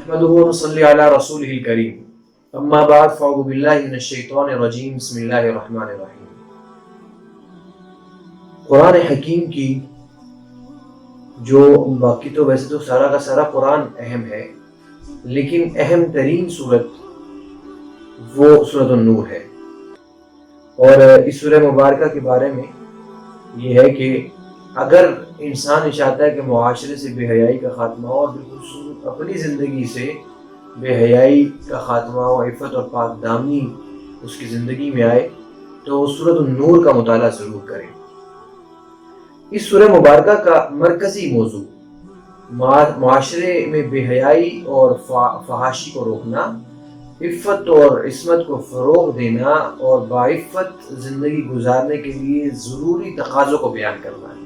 نحمده ونصلي على رسوله الكريم اما بعد فاعوذ بالله من الشیطان الرجیم بسم اللہ الرحمن الرحیم۔ قرآن حکیم کی جو باقی تو ویسے تو سارا کا سارا قرآن اہم ہے، لیکن اہم ترین صورت وہ سورۃ النور ہے۔ اور اس سورہ مبارکہ کے بارے میں یہ ہے کہ اگر انسان چاہتا ہے کہ معاشرے سے بے حیائی کا خاتمہ ہو اور بالخصوص اپنی زندگی سے بے حیائی کا خاتمہ ہو، عفت اور پاک دامنی اس کی زندگی میں آئے، تو سورۃ النور کا مطالعہ ضرور کریں۔ اس سورہ مبارکہ کا مرکزی موضوع معاشرے میں بے حیائی اور فحاشی کو روکنا، عفت اور عصمت کو فروغ دینا اور باعفت زندگی گزارنے کے لیے ضروری تقاضوں کو بیان کرنا ہے۔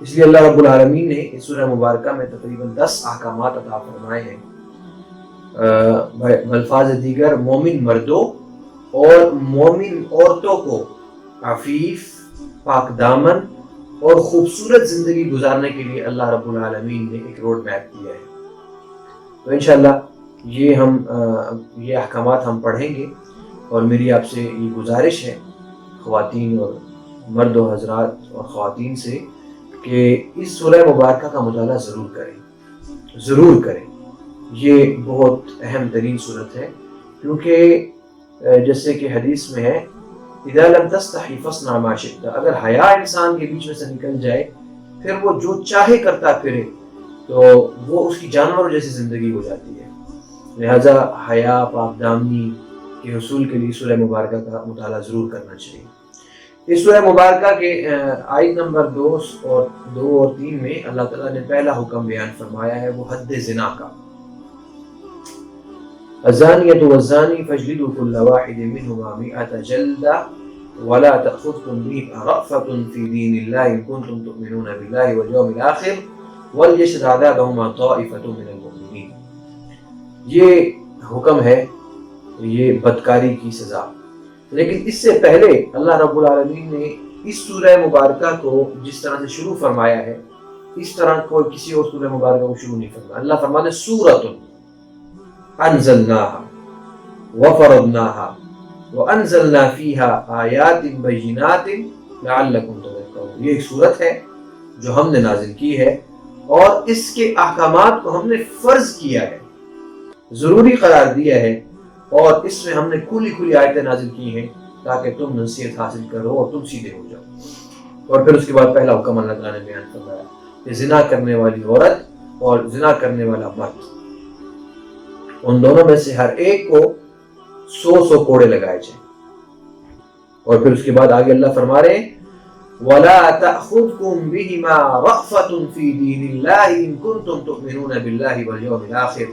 اس لیے اللہ رب العالمین نے اس سورہ مبارکہ میں تقریباً 10 احکامات عطا فرمائے ہیں۔ الفاظ دیگر مومن مردوں اور مومن عورتوں کو عفیف، پاک دامن اور خوبصورت زندگی گزارنے کے لیے اللہ رب العالمین نے ایک روڈ میپ دیا ہے۔ تو انشاءاللہ یہ احکامات ہم پڑھیں گے، اور میری آپ سے یہ گزارش ہے خواتین اور مرد و حضرات اور خواتین سے کہ اس سورہ مبارکہ کا مطالعہ ضرور کریں۔ یہ بہت اہم ترین صورت ہے، کیونکہ جیسے کہ حدیث میں ہے اذا لم تستحی فاصنع ما شئت، اگر حیا انسان کے بیچ میں سے نکل جائے پھر وہ جو چاہے کرتا پھرے تو وہ اس کی جانوروں جیسی زندگی ہو جاتی ہے۔ لہذا حیا، پاک دامنی کے حصول کے لیے سورہ مبارکہ کا مطالعہ ضرور کرنا چاہیے۔ اس سورہ مبارکہ کے آیت نمبر 2 اور 3 میں اللہ تعالیٰ نے پہلا حکم بیان فرمایا ہے، وہ حد زنا کا۔ الزانیۃ والزانی فاجلدوا کل واحد منہما 100 جلدہ ولا تأخذکم بہما رأفۃ فی دین اللہ ان کنتم تؤمنون باللہ والیوم الآخر ولیشہد عذابہما طائفۃ من المؤمنین۔ یہ حکم ہے، یہ بدکاری کی سزا۔ لیکن اس سے پہلے اللہ رب العالمین نے اس سورہ مبارکہ کو جس طرح سے شروع فرمایا ہے، اس طرح کوئی کسی اور سورہ مبارکہ کو شروع نہیں فرمایا۔ اللہ فرماتے ہیں سورۃ انزلناها وفرضناها وانزلنا فیها آیات بینات لعلکم تذکرون۔ یہ ایک سورت ہے جو ہم نے نازل کی ہے اور اس کے احکامات کو ہم نے فرض کیا ہے، ضروری قرار دیا ہے، اور اس میں ہم نے کھلی آیتیں نازل کی ہیں تاکہ تم نصیحت حاصل کرو اور تم سیدھے ہو جاؤ۔ اور پھر اس کے بعد پہلا حکم اللہ تعالیٰ نے بیان فرمایا کہ زنا کرنے والی عورت اور زنا کرنے والا مرد، ان دونوں میں سے ہر ایک کو 100 کوڑے لگائے جائیں۔ اور پھر اس کے بعد آگے اللہ فرما رہے ہیں وَلَا تَأْخُذْكُمْ بِهِمَا رَأْفَةٌ فِي دِينِ اللَّهِ إِن كُنتُمْ تُؤْمِنُونَ بِاللَّهِ وَالْيَوْمِ الْآخِرِ۔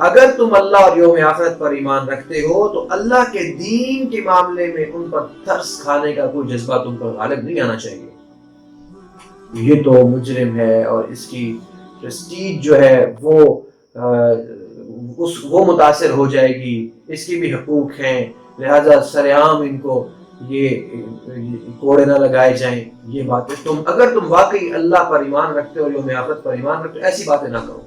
اگر تم اللہ اور یوم آخرت پر ایمان رکھتے ہو تو اللہ کے دین کے معاملے میں ان پر ترس کھانے کا کوئی جذبہ تم پر غالب نہیں آنا چاہیے۔ یہ تو مجرم ہے اور اس کی پریسٹیج جو ہے وہ متاثر ہو جائے گی، اس کی بھی حقوق ہیں، لہذا سرعام ان کو یہ کوڑے نہ لگائے جائیں۔ یہ باتیں اگر تم واقعی اللہ پر ایمان رکھتے ہو اور یوم آخرت پر ایمان رکھتے ہو، ایسی باتیں نہ کرو۔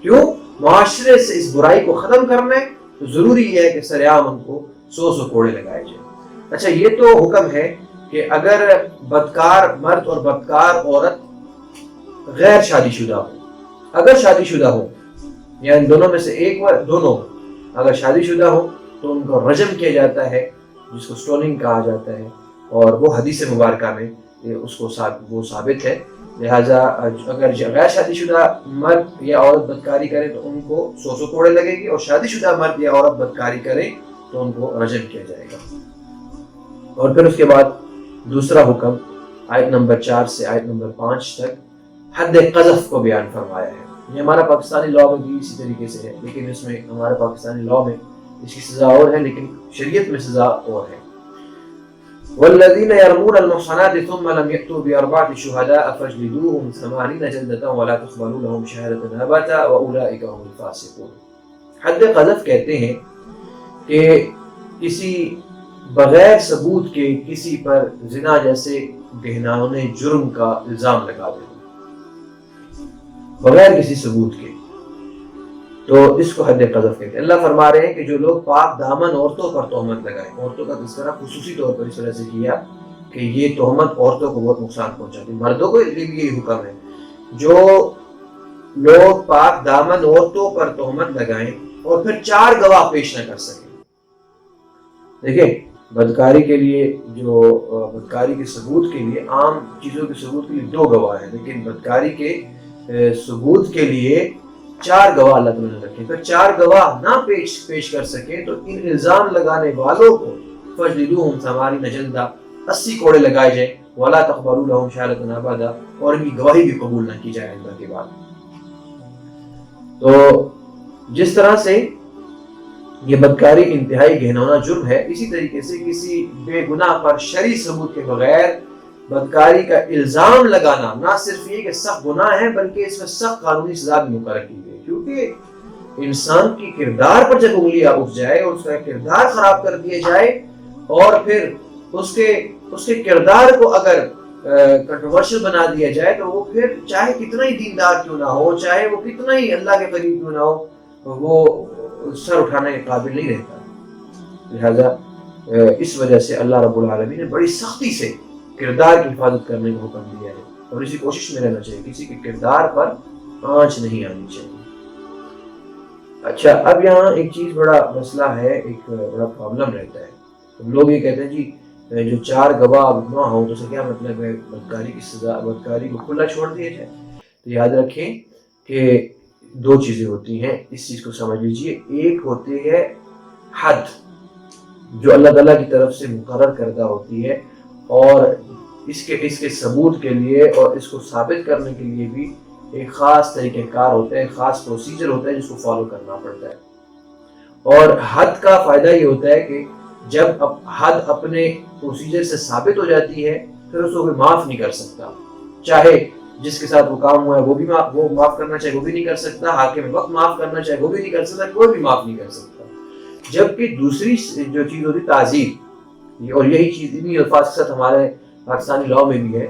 کیوں؟ معاشرے سے اس برائی کو ختم کرنا ہے تو ضروری یہ ہے کہ سرعام ان کو 100 کوڑے لگائے جائیں۔ اچھا، یہ تو حکم ہے کہ اگر بدکار مرد اور بدکار عورت غیر شادی شدہ ہو، اگر شادی شدہ ہو یا ان دونوں میں سے ایک دونوں اگر شادی شدہ ہو تو ان کو رجم کیا جاتا ہے، جس کو سٹوننگ کہا جاتا ہے، اور وہ حدیث مبارکہ میں اس کو وہ ثابت ہے۔ لہٰذا اگر غیر شادی شدہ مرد یا عورت بدکاری کرے تو ان کو 100 کوڑے لگے گی، اور شادی شدہ مرد یا عورت بدکاری کرے تو ان کو رجم کیا جائے گا۔ اور پھر اس کے بعد دوسرا حکم آیت نمبر 4 سے آیت نمبر 5 تک حد قذف کو بیان فرمایا ہے۔ یہ ہمارا پاکستانی لاء میں بھی اسی طریقے سے ہے، لیکن اس میں ہمارے پاکستانی لاء میں اس کی سزا اور ہے، لیکن شریعت میں سزا اور ہے۔ والذین یرمون المحصنات ثم لم یأتوا بأربعة شهداء فاجلدوهم 80 جلدة ولا تقبلوا لهم شهادة أبدا وأولئك هم الفاسقون۔ حد قذف کہتے ہیں کہ کسی بغیر ثبوت کے کسی پر زنا جیسے گہناؤنے جرم کا الزام لگا دے، بغیر کسی ثبوت کے، تو اس کو حد قذف کہتے ہیں۔ اللہ فرما رہے ہیں کہ جو لوگ پاک دامن عورتوں پر تہمت لگائیں، عورتوں کا تذکرہ خصوصی طور پر اس وجہ سے کیا کہ یہ تہمت عورتوں کو بہت نقصان پہنچاتی ہے، مردوں کو بھی یہی حکم ہے، جو لوگ پاک دامن عورتوں پر تہمت لگائیں اور پھر 4 گواہ پیش نہ کر سکیں۔ دیکھیں بدکاری کے لیے بدکاری کے ثبوت کے لیے عام چیزوں کے ثبوت کے لیے 2 گواہ ہیں، لیکن بدکاری کے ثبوت کے لیے 4 گواہ اللہ تعالیٰ نے رکھے۔ پھر 4 گواہ نہ پیش کر سکیں تو ان الزام لگانے والوں کو فجلدوہم 80 جلدہ، 80 کوڑے لگائے جائیں، ولا تقبلوا لهم شهادة ابدا، اور ان کی گواہی بھی قبول نہ کی جائے آئندہ کے بعد۔ تو جس طرح سے یہ بدکاری انتہائی گھناؤنا جرم ہے، اسی طریقے سے کسی بے گناہ پر شرعی ثبوت کے بغیر بدکاری کا الزام لگانا نہ صرف یہ کہ سخت گناہ ہے بلکہ اس میں سخت قانونی سزا بھی مقرر کی گئی، کیونکہ انسان کی کردار پر جب انگلیاں اٹھ جائے اور اس کا کردار خراب کر دیا جائے اور پھر اس کے کردار کو اگر کنٹروورشل بنا دیا جائے تو وہ پھر چاہے کتنا ہی دیندار کیوں نہ ہو، چاہے وہ کتنا ہی اللہ کے قریب کیوں نہ ہو، وہ سر اٹھانے کے قابل نہیں رہتا۔ لہذا اس وجہ سے اللہ رب العالمین نے بڑی سختی سے کردار کی حفاظت کرنے کا حکم دیا ہے اور اسی کوشش میں رہنا چاہیے، کسی کے کردار پر آنچ نہیں آنی چاہیے۔ اچھا، اب یہاں ایک چیز بڑا مسئلہ ہے، ایک بڑا پرابلم رہتا ہے۔ لوگ یہ کہتے ہیں جی جو 4 گواہ نہ ہوں تو اس کا کیا مطلب ہے، بدکاری کی سزا، بدکاری کو کھلا چھوڑ دیا جائے؟ تو یاد رکھیں کہ 2 چیزیں ہوتی ہیں، اس چیز کو سمجھ لیجئے۔ ایک ہوتی ہے حد جو اللہ تعالیٰ کی طرف سے مقرر کردہ ہوتی ہے، اور اس کے ثبوت کے لیے اور اس کو ثابت کرنے کے لیے بھی ایک خاص طریقہ کار ہوتا ہے، ایک خاص پروسیجر ہوتا ہے جس کو فالو کرنا پڑتا ہے۔ اور حد کا فائدہ یہ ہوتا ہے کہ جب حد اپنے پروسیجر سے ثابت ہو جاتی ہے پھر اس کو کوئی معاف نہیں کر سکتا، چاہے جس کے ساتھ وہ کام ہوا ہے وہ معاف کرنا چاہے وہ بھی نہیں کر سکتا، حاکم وقت معاف کرنا چاہے وہ بھی نہیں کر سکتا، کوئی بھی معاف نہیں کر سکتا۔ جبکہ دوسری جو چیز ہوتی تعزیر، اور یہی چیز انہی الفاظ کے ساتھ ہمارے پاکستانی لاء میں بھی ہے،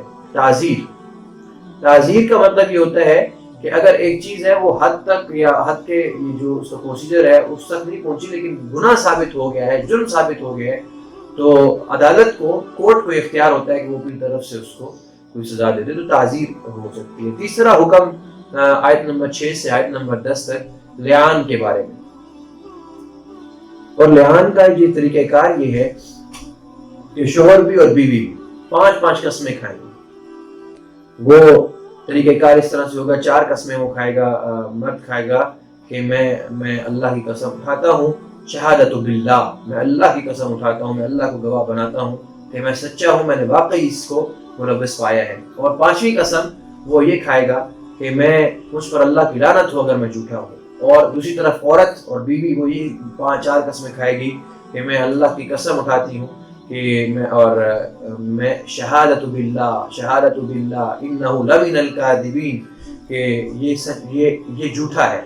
تعزیر کا مطلب یہ ہوتا ہے کہ اگر ایک چیز ہے وہ حد تک یا حد کے جو اس کا پروسیجر ہے اس تک نہیں پہنچی لیکن گناہ ثابت ہو گیا ہے، جرم ثابت ہو گیا ہے، تو عدالت کو، کورٹ کو اختیار ہوتا ہے کہ وہ اپنی طرف سے اس کو کوئی سزا دے دے، تو تعزیر ہو سکتی ہے۔ تیسرا حکم آیت نمبر 6 سے آیت نمبر 10 تک لعان کے بارے میں، اور لعان کا یہ طریقہ کار یہ ہے کہ شوہر بھی اور بیوی بھی 5 قسمیں کھائیں گے۔ وہ طریقہ کار اس طرح سے ہوگا، 4 قسمیں وہ کھائے گا، مرد کھائے گا کہ میں اللہ کی قسم اٹھاتا ہوں، شہادت باللہ، میں اللہ کی قسم اٹھاتا ہوں، میں اللہ کو گواہ بناتا ہوں کہ میں سچا ہوں، میں نے واقعی اس کو ملوث پایا ہے۔ اور 5ویں قسم وہ یہ کھائے گا کہ مجھ پر اللہ کی لعنت ہو اگر میں جھوٹا ہوں۔ اور دوسری طرف عورت اور بیوی وہ یہ 4 قسمیں کھائے گی کہ میں اللہ کی قسم اٹھاتی ہوں کہ میں شہادت باللہ انہ لمن الکاذبین، کہ یہ جھوٹا ہے،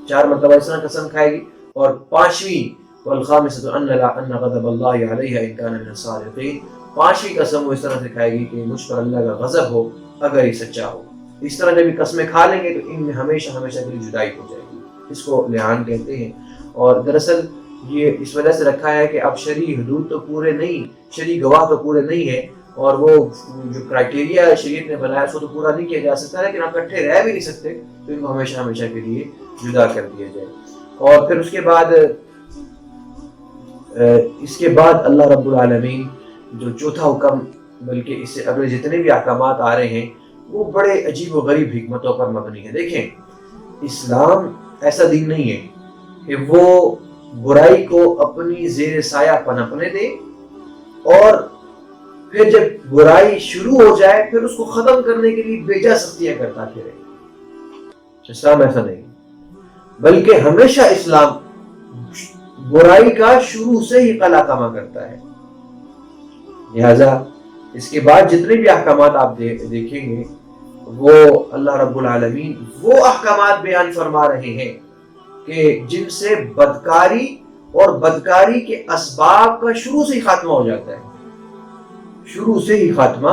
4 مرتبہ اس طرح قسم کھائے گی۔ اور 5ویں والخامسۃ ان غضب اللہ علیہ ان کان من الصادقین، 5ویں قسم وہ اس طرح سے کھائے گی کہ مجھ پر اللہ کا غضب ہو اگر یہ سچا ہو۔ اس طرح جب یہ قسمیں کھا لیں گے تو ان میں ہمیشہ کے لیے جدائی ہو جائے گی، اس کو لعان کہتے ہیں۔ اور دراصل یہ اس وجہ سے رکھا ہے کہ اب شرعی حدود تو پورے نہیں، شرعی گواہ تو پورے نہیں ہیں، اور وہ جو کرائٹیریا شریعت نے بنایا اس کو تو پورا نہیں کیا جا سکتا، لیکن آپ اکٹھے رہ بھی نہیں سکتے تو ان کو ہمیشہ کے لیے جدا کر دیا جائے۔ اور پھر اس کے بعد اللہ رب العالمین جو چوتھا حکم، بلکہ اس سے اگلے جتنے بھی احکامات آ رہے ہیں وہ بڑے عجیب و غریب حکمتوں پر مبنی ہے۔ دیکھیں اسلام ایسا دین نہیں ہے کہ وہ برائی کو اپنی زیر سایہ پنپنے دے اور پھر جب برائی شروع ہو جائے پھر اس کو ختم کرنے کے لیے بیجا سختیاں کرتا پھرے۔ اسلام ایسا نہیں، بلکہ ہمیشہ اسلام برائی کا شروع سے ہی قلع کما کرتا ہے۔ لہذا اس کے بعد جتنے بھی احکامات آپ دیکھیں گے وہ اللہ رب العالمین وہ احکامات بیان فرما رہے ہیں کہ جن سے بدکاری اور بدکاری کے اسباب کا شروع سے ہی خاتمہ ہو جاتا ہے، شروع سے ہی خاتمہ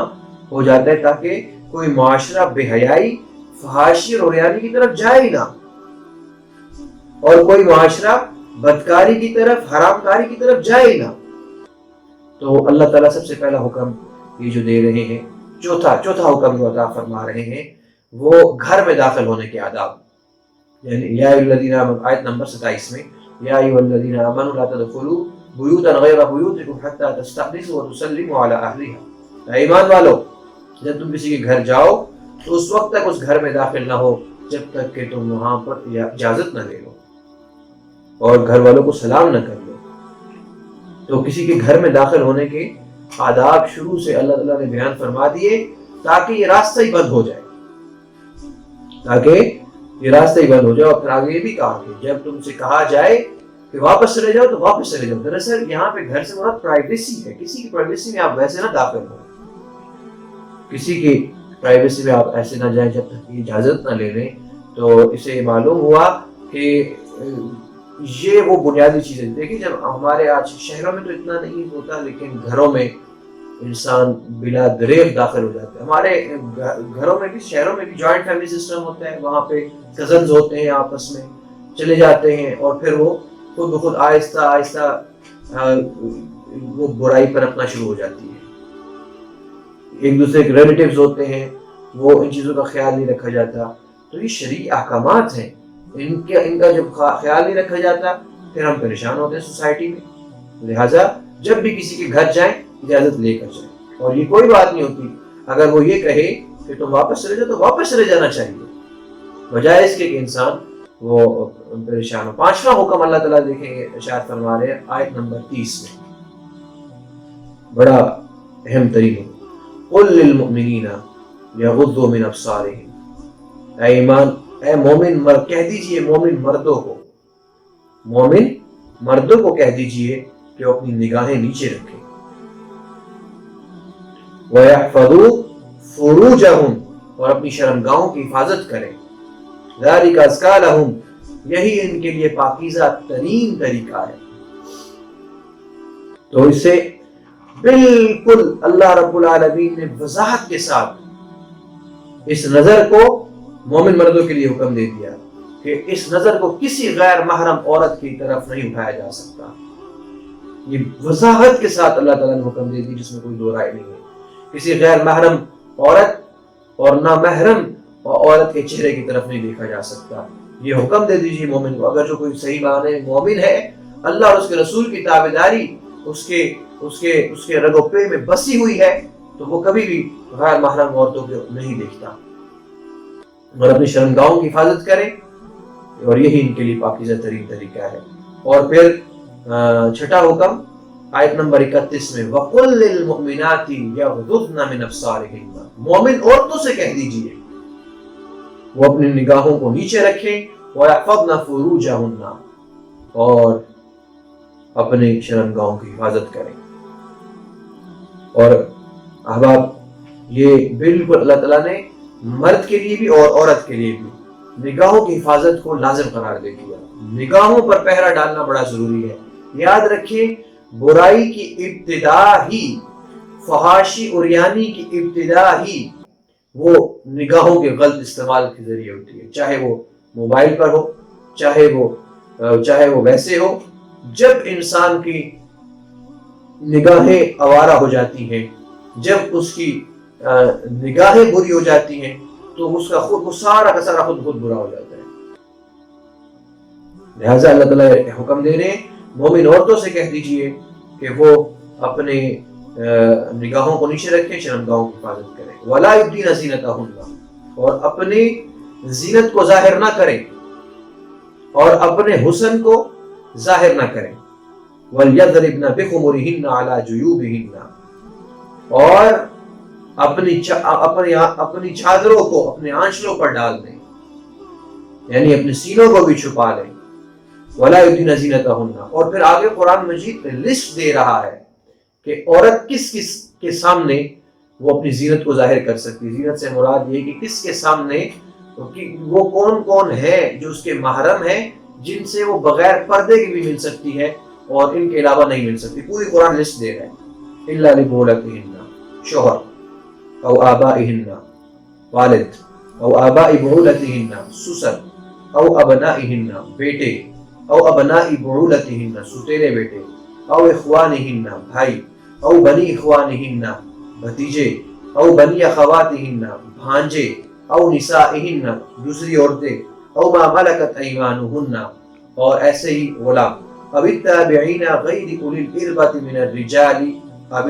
ہو جاتا ہے، تاکہ کوئی معاشرہ بے حیائی، فحاشی اور عریانی کی طرف جائے ہی نہ۔ اور کوئی معاشرہ بدکاری کی طرف حرام کاری کی طرف جائے نہ۔ تو اللہ تعالیٰ سب سے پہلا حکم یہ جو دے رہے ہیں، چوتھا حکم جو عطا فرما رہے ہیں وہ گھر میں داخل ہونے کے آداب، یعنی یا ایھا الذین آمنوا، آیت نمبر 27 میں، یا ایھا الذین آمنوا لا تدخلوا بیوتا غیر بیوتکم حتی تستأنسوا وتسلموا علی اہلہا، اے ایمان والو جب تم کسی کے گھر جاؤ تو اس وقت تک اس گھر میں داخل نہ ہو جب تک کہ تم وہاں پر اجازت نہ لے لو اور گھر والوں کو سلام نہ کر لو۔ تو کسی کے گھر میں داخل ہونے کے آداب شروع سے اللہ تعالیٰ نے بیان فرما دیے تاکہ یہ راستہ ہی بند ہو جائے، اور پھر آگے یہ بھی کہا کہ جب تم سے کہا جائے کہ واپس چلے جاؤ تو واپس چلے جاؤ۔ دراصل یہاں پہ گھر سے مراد پرائیویسی ہے، کسی کی پرائیویسی میں آپ ویسے نہ داخل ہو، کسی کی پرائیویسی میں آپ ایسے نہ جائیں جب تک اجازت نہ لے لیں۔ تو اسے معلوم ہوا کہ یہ وہ بنیادی چیزیں، دیکھیں جب ہمارے آج شہروں میں تو اتنا نہیں ہوتا لیکن گھروں میں انسان بلا دریغ داخل ہو جاتا ہے۔ ہمارے گھروں میں بھی، شہروں میں بھی جوائنٹ فیملی سسٹم ہوتا ہے، وہاں پہ کزنز ہوتے ہیں، آپس میں چلے جاتے ہیں اور پھر وہ خود بخود آہستہ آہستہ وہ برائی پنپنا شروع ہو جاتی ہے۔ ایک دوسرے کے ریلیٹیوز ہوتے ہیں، وہ ان چیزوں کا خیال نہیں رکھا جاتا۔ تو یہ شرعی احکامات ہیں، ان کا جب خیال نہیں رکھا جاتا پھر ہم پریشان ہوتے ہیں سوسائٹی میں۔ لہٰذا جب بھی کسی کے گھر جائیں اجازت لے کر جائیں، اور یہ کوئی بات نہیں ہوتی اگر وہ یہ کہے کہ تم واپس چلے جاؤ تو واپس چلے جانا چاہیے، بجائے اس کے کہ انسان وہ پریشان ہو۔ پانچواں حکم اللہ تعالیٰ دیکھیں گے ارشاد فرما رہے ہیں آیت نمبر 30 میں، بڑا اہم ترین حکم، قل للمؤمنین یغضوا من ابصارہم، اے مومن کہہ دیجئے مومن مردوں کو کہہ دیجئے کہ وہ اپنی نگاہیں نیچے رکھیں، وَيَحْفَظُوا فُرُوجَهُمْ، اور اپنی شرمگاہوں کی حفاظت کریں، ذَلِكَ أَزْكَىٰ لَهُمْ، یہی ان کے لیے پاکیزہ ترین طریقہ ہے۔ تو اس سے بالکل اللہ رب العالمین نے وضاحت کے ساتھ اس نظر کو مومن مردوں کے لیے حکم دے دیا کہ اس نظر کو کسی غیر محرم عورت کی طرف نہیں اٹھایا جا سکتا۔ یہ وضاحت کے ساتھ اللہ تعالیٰ نے حکم دے دی جس میں کوئی دو رائے نہیں ہے، کسی غیر محرم عورت اور نامحرم عورت کے چہرے کی طرف نہیں دیکھا جا سکتا۔ یہ حکم دے دیجیے مومن کو۔ اگر جو کوئی صحیح معنی مومن ہے، اللہ اور اس کے رسول کی تابعداری اس کے رگ و پے میں بسی ہوئی ہے، تو وہ کبھی بھی غیر محرم عورتوں کو نہیں دیکھتا، اور اپنی شرمگاہوں کی حفاظت کرے، اور یہی ان کے لیے پاکیزہ ترین طریقہ ہے۔ اور پھر چھٹا حکم آیت نمبر 31 میں، وَقُلْ لِلْمُؤْمِنَاتِ يَغْضُضْنَ مِنْ أَبْصَارِهِنَّ، مومن عورتوں سے کہہ دیجئے وہ اپنی نگاہوں کو نیچے رکھیں، وَيَحْفَظْنَ فُرُوجَهُنَّ، اور اپنے شرمگاہوں کی حفاظت کریں۔ اور احباب یہ بالکل اللہ تعالیٰ نے مرد کے لیے بھی اور عورت کے لیے بھی نگاہوں کی حفاظت کو لازم قرار دے دیا۔ نگاہوں پر پہرا ڈالنا بڑا ضروری ہے۔ یاد رکھیں برائی کی ابتدا ہی، فحاشی عریانی کی ابتدا ہی وہ نگاہوں کے غلط استعمال کے ذریعے ہوتی ہے، چاہے وہ موبائل پر ہو، چاہے وہ ویسے ہو۔ جب انسان کی نگاہیں آوارہ ہو جاتی ہیں، جب اس کی نگاہیں بری ہو جاتی ہیں، تو اس کا خود وہ سارا کا سارا خود برا ہو جاتا ہے۔ لہٰذا اللہ تعالیٰ حکم دے رہے ہیں مومن عورتوں سے کہہ دیجئے کہ وہ اپنے نگاہوں کو نیچے رکھیں، شرمگاہوں کی حفاظت کریں، وَلَا يُبْدِينَ زِينَتَهُنَّ، اور اپنی زینت کو ظاہر نہ کریں اور اپنے حسن کو ظاہر نہ کریں، وَلْيَضْرِبْنَ بِخُمُرِهِنَّ عَلَى جُيُوبِهِنَّ، اور اپنی چادروں کو اپنے آنچلوں پر ڈال دیں، یعنی اپنے سینوں کو بھی چھپا لیں، وَلَا يُبْدِينَ زِينَتَهُنَّ۔ اور پھر آگے قرآن مجید لسٹ دے رہا ہے کہ عورت کس کے سامنے وہ اپنی زینت کو ظاہر کر سکتی ہے۔ زینت سے مراد یہ کہ کس کے سامنے وہ کون ہے جو اس کے محرم ہیں، جن سے وہ بغیر پردے کے بھی مل سکتی ہے اور ان کے علاوہ نہیں مل سکتی۔ پوری قرآن لسٹ دے رہا ہے، إِلَّا لِبُعُولَتِهِنَّ، شوہر او آبائهن، والد، او آباء بعولتهن، سسر، او ابنائهن، بیٹے، او ابناء بعولتہن سوتیلے بیٹے، او اخوانہن بھائی، او بنی اخوانہن بھتیجے، او بنی اخواتہن بھانجے، او نسائہن دوسری عورتیں، او ما ملکت ایمانہن اور ایسے ہی غلام، اب التابعین غیر اولی الاربۃ من الرجال، اب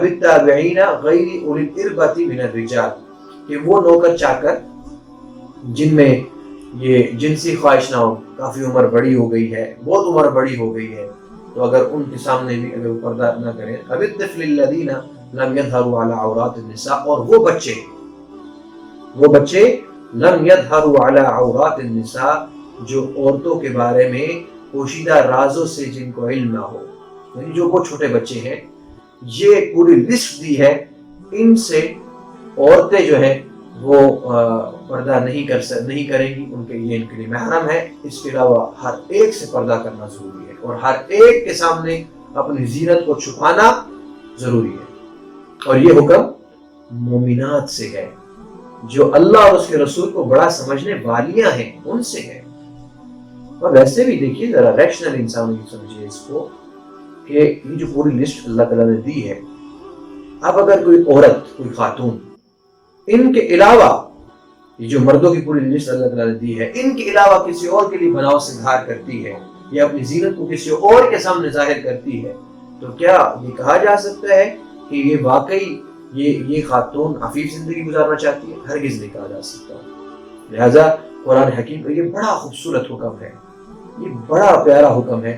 التابعین غیر اولی الاربۃ من الرجال، کہ وہ نوکر چاکر جن میں یہ جنسی خواہش نہ ہو، کافی عمر بڑی ہو گئی ہے، بہت عمر بڑی ہو گئی ہے، تو اگر ان کے سامنے بھی اگر وہ پردہ نہ کریں، اب الطفل الذین لم یظہروا علی عورات النساء، اور وہ بچے لم یظہروا علی عورات النساء جو عورتوں کے بارے میں پوشیدہ رازوں سے جن کو علم نہ ہو، یعنی جو وہ چھوٹے بچے ہیں، یہ پوری لسٹ دی ہے، ان سے عورتیں جو ہیں وہ پردہ نہیں کریں گی، ان کے لیے محرم ہے، اس کے علاوہ ہر ایک سے پردہ کرنا ضروری ہے، اور ہر ایک کے سامنے اپنی زینت کو چھپانا ضروری ہے، اور یہ حکم مومنات سے ہے، جو اللہ اور اس کے رسول کو بڑا سمجھنے والیاں ہیں ان سے ہے۔ اور ویسے بھی دیکھیے ذرا ریشنل انسان سمجھیے اس کو، کہ یہ جو پوری لسٹ اللہ تعالیٰ نے دی ہے، اب اگر کوئی عورت، کوئی خاتون، ان کے علاوہ یہ جو مردوں کی پوری لسٹ اللہ تعالیٰ نے دی ہے، ان کے علاوہ کسی اور کے لیے بناؤ سے اظہار کرتی ہے یا اپنی زینت کو کسی اور کے سامنے ظاہر کرتی ہے، تو کیا یہ کہا جا سکتا ہے کہ یہ واقعی یہ خاتون عفیف زندگی گزارنا چاہتی ہے؟ ہرگز نہیں کہا جا سکتا۔ لہذا قرآن حکیم کا یہ بڑا خوبصورت حکم ہے، یہ بڑا پیارا حکم ہے،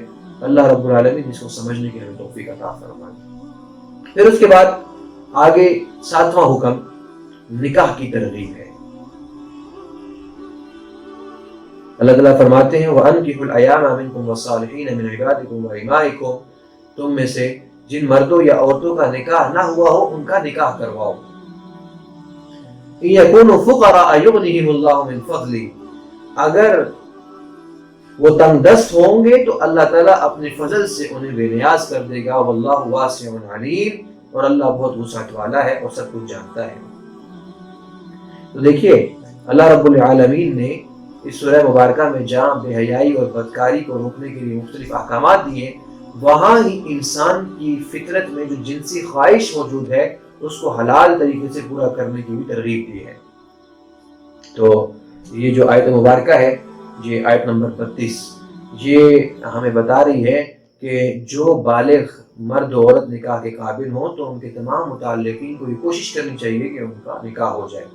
اللہ رب العالمین اس کو سمجھنے کی ہمیں توفیق عطا فرمائے۔ پھر اس کے بعد آگے 7واں حکم نکاح کی ترغیب ہے۔ اللہ تعالیٰ فرماتے ہیں وَأَنكِحُوا الْأَيَامَ مِنكُمْ وَالصَّالِحِينَ مِنْ عِبَادِكُمْ وَإِمَائِكُمْ، تم میں سے جن مردوں یا عورتوں کا نکاح نہ ہوا ہو ان کا نکاح کرواؤ۔ إِن يَكُونُوا فُقَرَاءَ يُغْنِهِمُ اللَّهُ مِنْ فَضْلِهِ، اگر وہ تنگ دست ہوں گے تو اللہ تعالیٰ اپنے فضل سے انہیں بے نیاز کر دے گا، وَاللَّهُ وَاسِعٌ عَلِيمٌ، اور اللہ بہت وسعت والا ہے اور سب کچھ جانتا ہے۔ تو دیکھیے اللہ رب العالمین نے اس سورہ مبارکہ میں جہاں بے حیائی اور بدکاری کو روکنے کے لیے مختلف احکامات دیے، وہاں ہی انسان کی فطرت میں جو جنسی خواہش موجود ہے اس کو حلال طریقے سے پورا کرنے کی بھی ترغیب دی ہے۔ تو یہ جو آیت مبارکہ ہے، یہ آیت نمبر 32، یہ ہمیں بتا رہی ہے کہ جو بالغ مرد و عورت نکاح کے قابل ہوں تو ان کے تمام متعلقین کو یہ کوشش کرنی چاہیے کہ ان کا نکاح ہو جائے،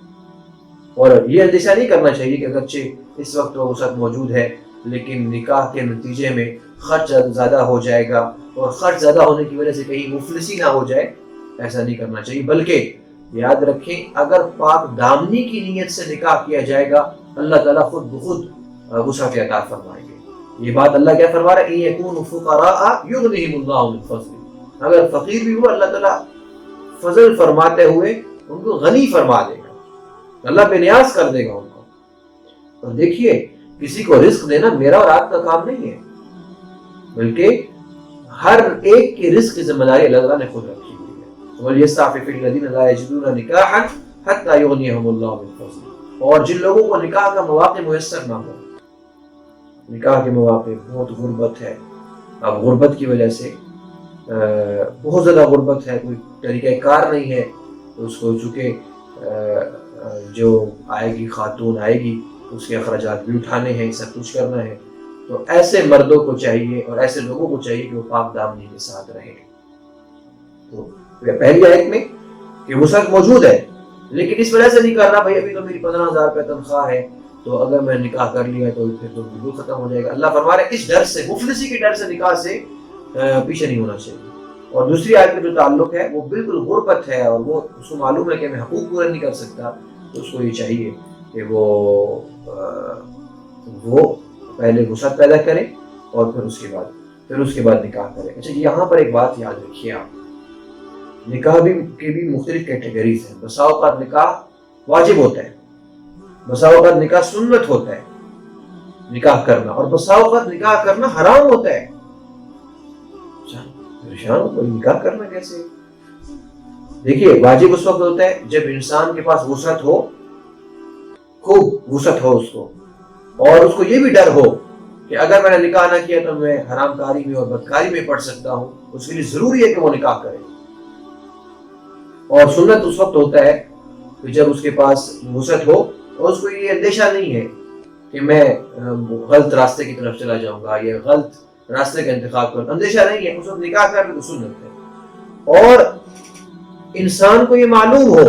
اور یہ اندیشہ نہیں کرنا چاہیے کہ اگرچہ اس وقت وہ وسعت موجود ہے لیکن نکاح کے نتیجے میں خرچ زیادہ ہو جائے گا، اور خرچ زیادہ ہونے کی وجہ سے کہیں مفلسی نہ ہو جائے، ایسا نہیں کرنا چاہیے، بلکہ یاد رکھیں اگر پاک دامنی کی نیت سے نکاح کیا جائے گا اللہ تعالیٰ خود بخود وسعت عطا فرمائیں گے۔ یہ بات اللہ کیا فرما رہا ہے، إِن يَكُونُوا فُقَرَاءَ يُغْنِهِمُ اللَّهُ مِنْ فَضْلِهِ، اگر فقیر بھی ہوا اللہ تعالیٰ فضل فرماتے ہوئے ان کو غنی فرما دے گا، اللہ بے نیاز کر دے گا ان کو۔ اور دیکھیے کسی کو رزق دینا میرا اور آپ کا کام نہیں ہے، بلکہ ہر ایک کے رزق کی ذمہ داری اللہ تعالیٰ نے خود رکھی ہوئی ہے۔ وَلْيَسْتَعْفِفِ الَّذِينَ لَا يَجِدُونَ نِكَاحًا حَتَّى يُغْنِيَهُمُ اللَّهُ مِنْ فَضْلِهِ، اور جن لوگوں کو نکاح کا مواقع میسر نہ ہو، نکاح کے مواقع بہت غربت ہے، اب غربت کی وجہ سے بہت زیادہ غربت ہے، کوئی طریقہ کار نہیں ہے، تو اس کو چونکہ جو آئے گی خاتون آئے گی اس کے اخراجات بھی اٹھانے ہیں، سب کچھ کرنا ہے، تو ایسے مردوں کو چاہیے اور ایسے لوگوں کو چاہیے کہ وہ پاک دامنی کے ساتھ رہیں۔ تو پہلی آیت میں کہ وسعت موجود ہے، لیکن اس وجہ سے نہیں کرنا بھائی ابھی تو میری 15,000 روپے تنخواہ ہے تو اگر میں نکاح کر لیا تو پھر تو بالکل ختم ہو جائے گا۔ اللہ فرما رہا ہے اس ڈر سے، مفلسی کے ڈر سے نکاح سے پیچھے نہیں ہونا چاہیے۔ اور دوسری آیت کا جو تعلق ہے وہ بالکل غربت ہے، اور وہ اس کو معلوم ہے کہ میں حقوق پورے نہیں کر سکتا، تو اس کو یہ چاہیے کہ وہ پہلے وسعت پیدا کرے اور پھر اس کے بعد نکاح کرے۔ اچھا یہاں پر ایک بات یاد رکھیے آپ، نکاح کے بھی مختلف کیٹیگریز ہیں۔ بسا اوقات نکاح واجب ہوتا ہے، بسا اوقات نکاح سنت ہوتا ہے نکاح کرنا، اور بسا اوقات نکاح کرنا حرام ہوتا ہے۔ پریشان کوئی نکاح کرنا کیسے؟ دیکھیے واجب اس وقت ہوتا ہے جب انسان کے پاس وسعت ہو، خوب وسعت ہو اس کو، اور اس کو یہ بھی ڈر ہو کہ اگر میں نے نکاح نہ کیا تو میں حرام کاری میں اور بدکاری میں پڑ سکتا ہوں، اس کے لیے ضروری ہے کہ وہ نکاح کرے۔ اور سنت اس وقت ہوتا ہے کہ جب اس کے پاس وسعت ہو اور اس کو یہ اندیشہ نہیں ہے کہ میں غلط راستے کی طرف چلا جاؤں گا یا غلط راستے کا انتخاب کروں، اندیشہ نہیں ہے، اس وقت نکاح کر لے تو سنت ہے۔ اور انسان کو یہ معلوم ہو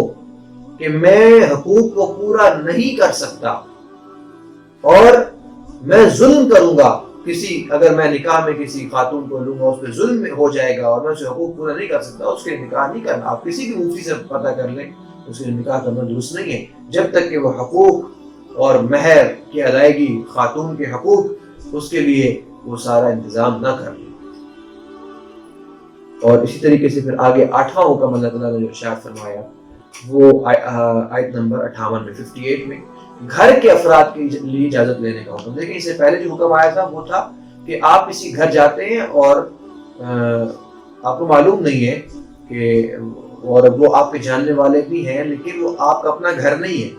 کہ میں حقوق کو پورا نہیں کر سکتا اور میں ظلم کروں گا اگر میں نکاح میں کسی خاتون کو لوں گا، اس پہ ظلم ہو جائے گا اور میں اسے حقوق پورا نہیں کر سکتا، اس کے لیے نکاح نہیں کرنا۔ آپ کسی بھی مفتی سے پتہ کر لیں، اس کے لیے نکاح کرنا درست نہیں ہے جب تک کہ وہ حقوق اور مہر کی ادائیگی، خاتون کے حقوق، اس کے لیے وہ سارا انتظام نہ کر لیں۔ اور اسی طریقے سے پھر آگے 8واں حکم اللہ تعالیٰ نے جو ارشاد فرمایا وہ آیت نمبر 58 میں 58 میں گھر کے افراد کے لیے اجازت لینے کا حکم۔ دیکھیں اس سے پہلے جو حکم آیا تھا وہ تھا کہ آپ کسی گھر جاتے ہیں اور آپ کو معلوم نہیں ہے کہ اور وہ آپ کے جاننے والے بھی ہیں لیکن وہ آپ کا اپنا گھر نہیں ہے،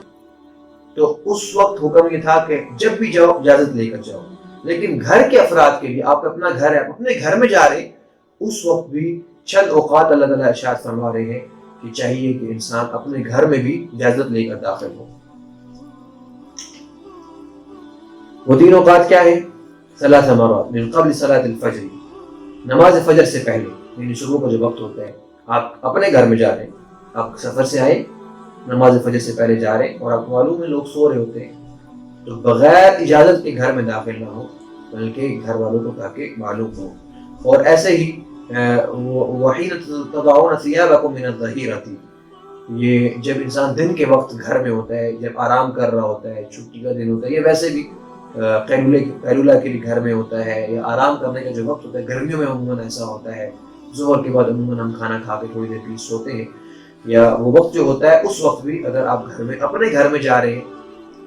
تو اس وقت حکم یہ تھا کہ جب بھی جاؤ اجازت لے کر جاؤ۔ لیکن گھر کے افراد کے لیے آپ کا اپنا گھر ہے، اپنے گھر میں جا رہے ہیں، اس وقت بھی چند اوقات اللہ تعالیٰ ارشاد فرما رہے ہیں کہ چاہیے کہ انسان اپنے گھر میں بھی اجازت لے کر داخل ہو۔ وہ 3 اوقات کیا ہیں؟ 3 مرات من قبل صلاۃ الفجر، نماز فجر سے پہلے، یعنی صبح کا جو وقت ہوتا ہے، آپ اپنے گھر میں جا رہے ہیں، آپ سفر سے آئے، نماز فجر سے پہلے جا رہے ہیں اور آپ کو معلوم ہے لوگ سو رہے ہوتے ہیں، تو بغیر اجازت کے گھر میں داخل نہ ہو بلکہ گھر والوں کو تاکہ معلوم ہو۔ اور ایسے ہی وحین تضعون ثیابکم من الظہیرۃ، یہ جب انسان دن کے وقت گھر میں ہوتا ہے، جب آرام کر رہا ہوتا ہے، چھٹی کا دن ہوتا ہے، یا ویسے بھی قیلولہ کے لیے گھر میں ہوتا ہے یا آرام کرنے کا جو وقت ہوتا ہے، گرمیوں میں عموماً ایسا ہوتا ہے، ظہر کے بعد عموماً ہم کھانا کھا کے تھوڑی دیر پیچھے سوتے ہیں، یا وہ وقت جو ہوتا ہے اس وقت بھی اگر آپ گھر میں اپنے گھر میں جا رہے ہیں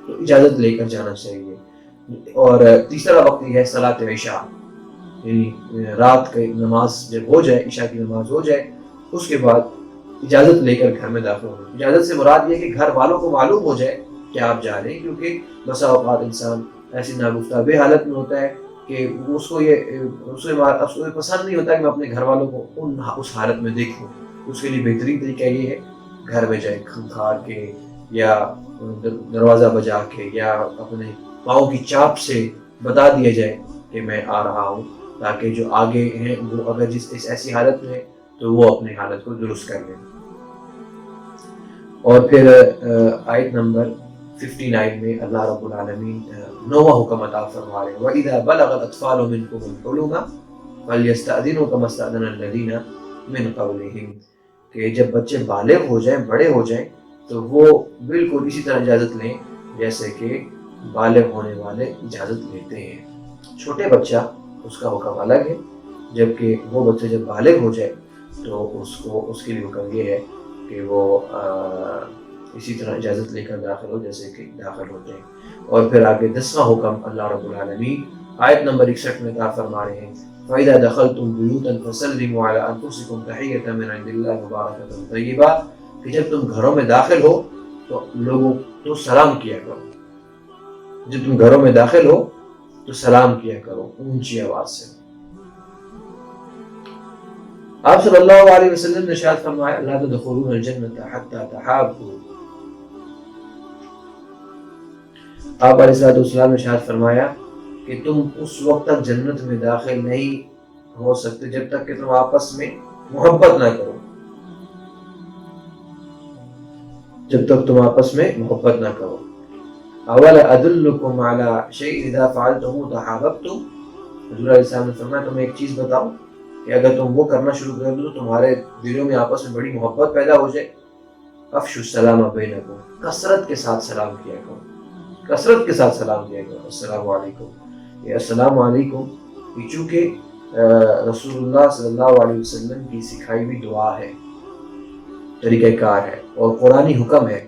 تو اجازت لے کر جانا چاہیے۔ اور تیسرا وقت یہ ہے صلاۃ عشاء، یعنی رات کی نماز جب ہو جائے، عشاء کی نماز ہو جائے، اس کے بعد اجازت لے کر گھر میں داخل ہو۔ اجازت سے مراد یہ کہ گھر والوں کو معلوم ہو جائے کہ آپ جا رہے ہیں، کیونکہ بسا اوقات انسان ایسی ناگفتہ حالت میں ہوتا ہے کہ اس کو پسند نہیں ہوتا کہ میں اپنے گھر والوں کو اس حالت میں دیکھوں۔ اس کے لیے بہترین طریقہ یہ ہے گھر میں جائے کھنکھار کے یا دروازہ بجا کے یا اپنے پاؤں کی چاپ سے بتا دیا جائے کہ میں آ رہا ہوں، تاکہ جو آگے ہیں وہ اگر ایسی حالت میں تو وہ اپنی حالت کو درست کر لیں۔ اور پھر آیت نمبر 59 میں اللہ رب العالمین 9واں حکم عطا فرما رہے ہیں وَإِذَا بَلَغَ الْأَطْفَالُ مِنْكُمُ الْحُلُمَ فَلْيَسْتَأْذِنُوا كَمَا اسْتَأْذَنَ الَّذِينَ مِنْ قَبْلِهِمْ، کہ جب بچے بالغ ہو جائیں، بڑے ہو جائیں، تو وہ بالکل اسی طرح اجازت لیں جیسے کہ بالغ ہونے والے اجازت لیتے ہیں۔ چھوٹے بچہ اس کا حکم الگ ہے، جبکہ وہ بچہ جب بالغ ہو جائے تو اس کے لیے حکم یہ ہے کہ وہ اسی طرح اجازت لے کر داخل ہو جیسے کہ داخل ہوتے ہیں۔ اور پھر آگے 10واں حکم اللہ رب العالمین آیت نمبر 61 میں عطا فرما رہے ہیں فَإِذَا دَخَلْتُمْ بُيُوتًا فَسَلِّمُوا عَلَىٰ أَنفُسِكُمْ تَحِيَّةً مِنْ عِندِ اللَّهِ مُبَارَكَةً طَيِّبَةً، کہ جب تم گھروں میں داخل ہو تو لوگوں تو سلام کیا کرو، جب تم گھروں میں داخل ہو تو سلام کیا کرو اونچی آواز سے۔ آپ صلی اللہ علیہ وسلم نے ارشاد فرمایا لا تدخلون الجنة حتى تحابوا، آپ علیہ السلام نے ارشاد فرمایا کہ تم اس وقت تک جنت میں داخل نہیں ہو سکتے جب تک کہ تم آپس میں محبت نہ کرو، جب تک تم آپس میں محبت نہ کرو۔ اولا ادلکم علی شیء اذا فعلتم تحاببتم، حضور علیہ السلام نے فرمایا تمہیں ایک چیز بتاؤ کہ اگر تم وہ کرنا شروع کر دو تو تمہارے دلوں میں آپس میں بڑی محبت پیدا ہو جائے۔ افشوا السلام بینکم، کثرت کے ساتھ سلام کیا کرو، کثرت کے ساتھ سلام کیا کرو۔ السلام علیکم، یہ السلام علیکم یہ چونکہ رسول اللہ صلی اللہ علیہ وسلم کی سکھائی ہوئی دعا ہے، طریقہ کار ہے اور قرآنی حکم ہے،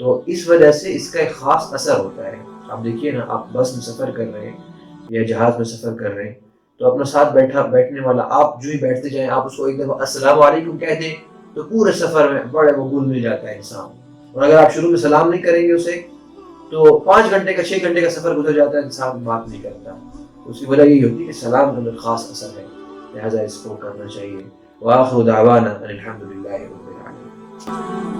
تو اس وجہ سے اس کا ایک خاص اثر ہوتا ہے۔ آپ دیکھیے نا، آپ بس میں سفر کر رہے ہیں یا جہاز میں سفر کر رہے ہیں تو اپنا ساتھ بیٹھنے والا آپ جو ہی بیٹھتے جائیں، آپ اس کو ایک دفعہ السلام علیکم کہہ دیں تو پورے سفر میں بڑے مقبول مل جاتا ہے انسان۔ اور اگر آپ شروع میں سلام نہیں کریں گے اسے تو 5 گھنٹے کا 6 گھنٹے کا سفر گزر جاتا ہے، انسان بات نہیں کرتا۔ اس کی وجہ یہی ہوتی ہے کہ سلام کے اندر خاص اثر ہے، لہٰذا اس کو کرنا چاہیے۔ وآخر دعوانا ان الحمد للہ رب العالمین۔